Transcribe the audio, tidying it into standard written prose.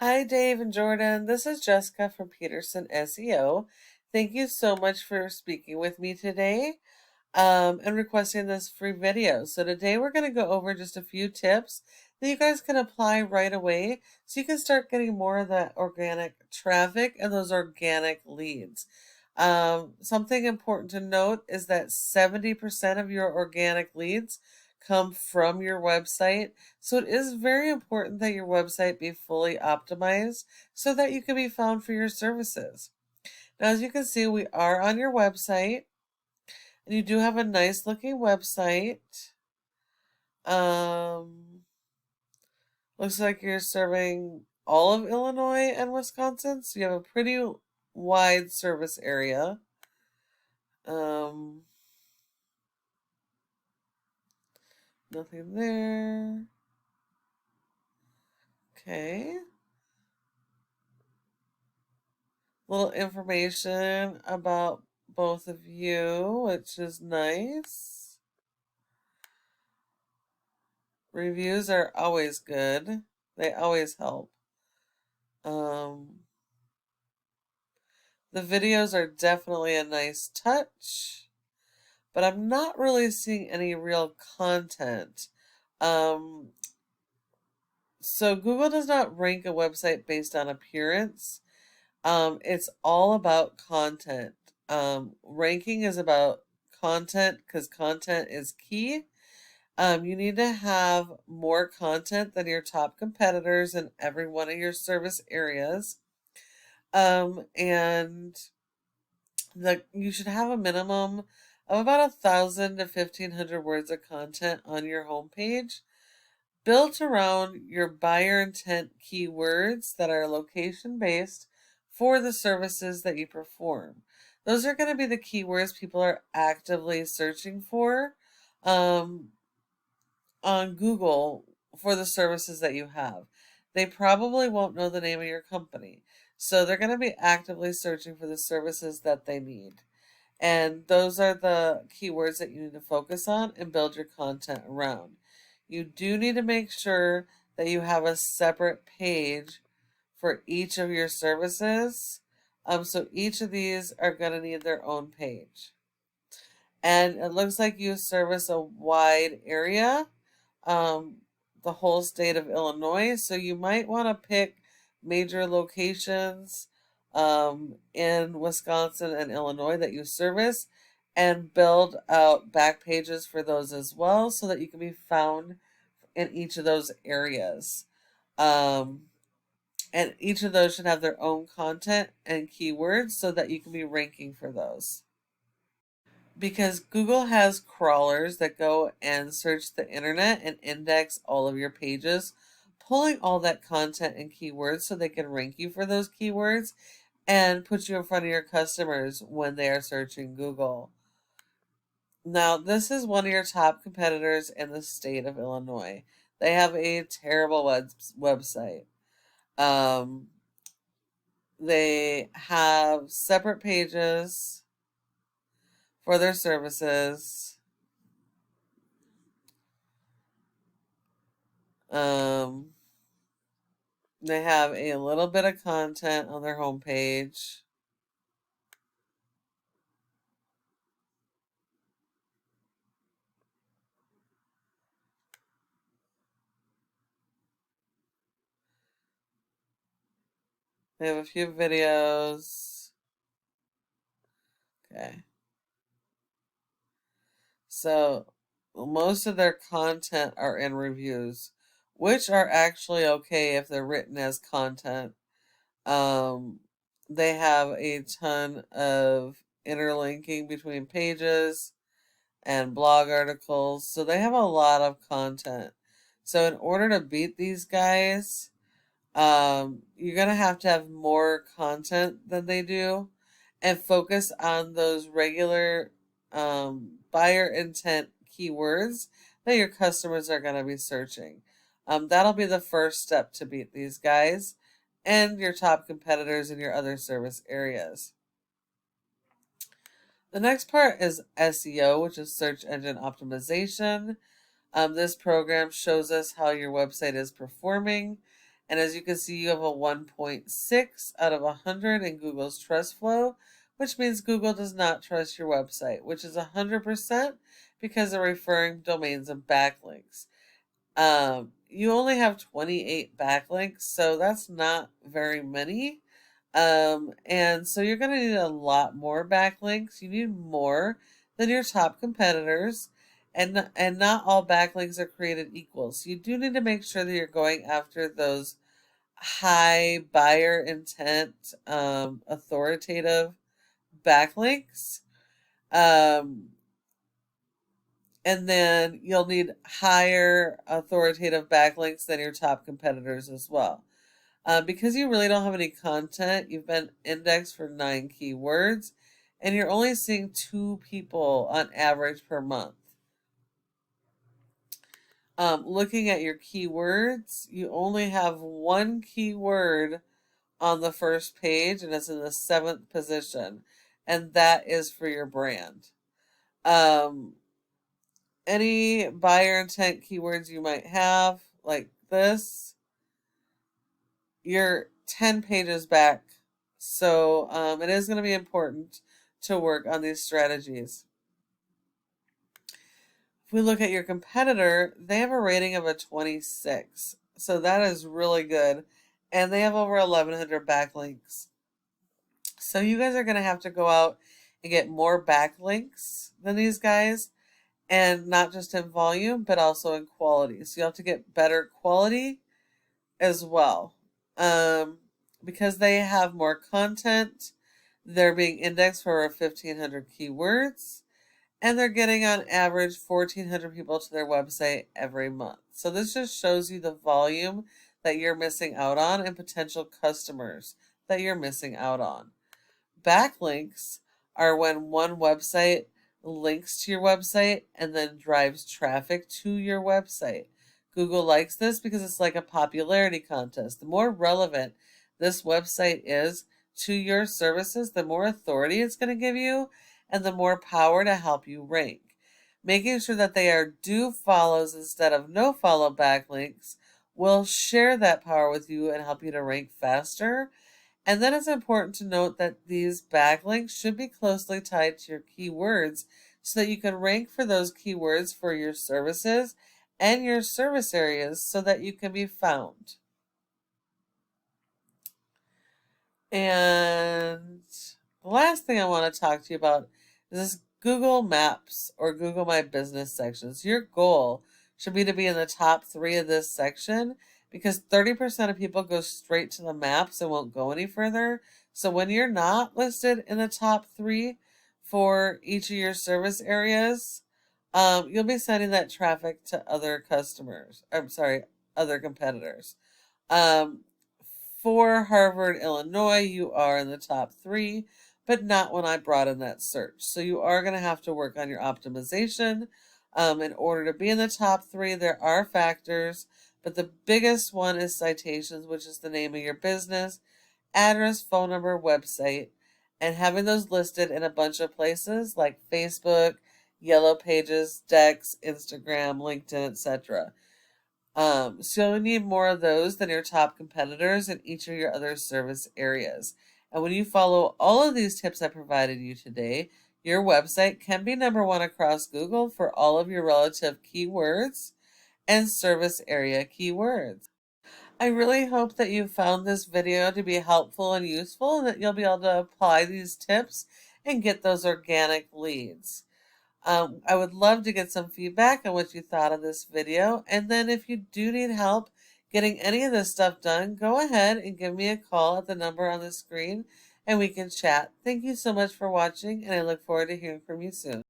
Hi, Dave and Jordan. This is Jessica from Peterson SEO. Thank you so much for speaking with me today and requesting this free video. So today we're going to go over just a few tips that you guys can apply right away so you can start getting more of that organic traffic and those organic leads. Something important to note is that 70% of your organic leads come from your website. So it is very important that your website be fully optimized so that you can be found for your services. Now, as you can see, we are on your website and you do have a nice looking website. Um, Looks like you're serving all of Illinois and Wisconsin, so you have a pretty wide service area. Um, Nothing there. Okay. Little information about both of you, which is nice. Reviews are always good. They always help. Um, the videos are definitely a nice touch, but I'm not really seeing any real content. Um, so Google does not rank a website based on appearance. It's all about content. Ranking is about content because content is key. You need to have more content than your top competitors in every one of your service areas. And you should have a minimum of about 1,000 to 1,500 words of content on your homepage, built around your buyer intent keywords that are location based for the services that you perform. Those are going to be the keywords people are actively searching for um, on Google for the services that you have. They probably won't know the name of your company. So they're going to be actively searching for the services that they need. And those are the keywords that you need to focus on and build your content around. You do need to make sure that you have a separate page for each of your services. So each of these are going to need their own page. And it looks like you service a wide area, um, the whole state of Illinois. So you might want to pick major locations in Wisconsin and Illinois that you service and build out back pages for those as well so that you can be found in each of those areas. Um, and each of those should have their own content and keywords so that you can be ranking for those. Because Google has crawlers that go and search the internet and index all of your pages, pulling all that content and keywords so they can rank you for those keywords and put you in front of your customers when they are searching Google. Now, this is one of your top competitors in the state of Illinois. They have a terrible website. Um, they have separate pages for their services. Um, they have a little bit of content on their homepage. They have a few videos. Okay. So most of their content are in reviews, which are actually okay if they're written as content. Um, they have a ton of interlinking between pages and blog articles. So they have a lot of content. So in order to beat these guys, you're going to have more content than they do and focus on those regular buyer intent keywords that your customers are going to be searching. That'll be the first step to beat these guys and your top competitors in your other service areas. The next part is SEO, which is search engine optimization. This program shows us how your website is performing And as you can see, you have a 1.6 out of 100 in Google's trust flow, which means Google does not trust your website, which is 100% because they're referring domains and backlinks. You only have 28 backlinks, so that's not very many. And so you're going to need a lot more backlinks. You need more than your top competitors, and not all backlinks are created equal. So you do need to make sure that you're going after those high buyer intent, authoritative backlinks. And then you'll need higher authoritative backlinks than your top competitors as well. Because you really don't have any content, you've been indexed for 9 keywords, and you're only seeing 2 people on average per month. Looking at your keywords, you only have 1 keyword on the first page, and it's in the 7th position, and that is for your brand. Any buyer intent keywords you might have, like this, you're 10 pages back. So it is going to be important to work on these strategies. If we look at your competitor, they have a rating of a 26. So that is really good. And they have over 1,100 backlinks. So you guys are going to have to go out and get more backlinks than these guys. And not just in volume, but also in quality. So you have to get better quality as well. Because they have more content, they're being indexed for over 1,500 keywords, and they're getting on average 1,400 people to their website every month. So this just shows you the volume that you're missing out on and potential customers that you're missing out on. Backlinks are when one website links to your website and then drives traffic to your website. Google likes this because it's like a popularity contest. The more relevant this website is to your services, the more authority it's going to give you and the more power to help you rank. Making sure that they are do follows instead of no follow backlinks will share that power with you and help you to rank faster. And then it's important to note that these backlinks should be closely tied to your keywords so that you can rank for those keywords for your services and your service areas so that you can be found. And the last thing I want to talk to you about is this Google Maps or Google My Business sections. Your goal should be to be in the top 3 of this section because 30% of people go straight to the maps and won't go any further. So when you're not listed in the top 3 for each of your service areas, you'll be sending that traffic to other customers. Other competitors. For Harvard, Illinois, you are in the top 3, but not when I brought in that search. So you are going to have to work on your optimization. In order to be in the top 3, there are factors, but the biggest one is citations, which is the name of your business, address, phone number, website, and having those listed in a bunch of places like Facebook, Yellow Pages, Dex, Instagram, LinkedIn, etc. So you need more of those than your top competitors in each of your other service areas. And when you follow all of these tips I provided you today, your website can be number 1 across Google for all of your relative keywords and service area keywords. I really hope that you found this video to be helpful and useful and that you'll be able to apply these tips and get those organic leads. I would love to get some feedback on what you thought of this video. And then if you do need help getting any of this stuff done, go ahead and give me a call at the number on the screen and we can chat. Thank you so much for watching and I look forward to hearing from you soon.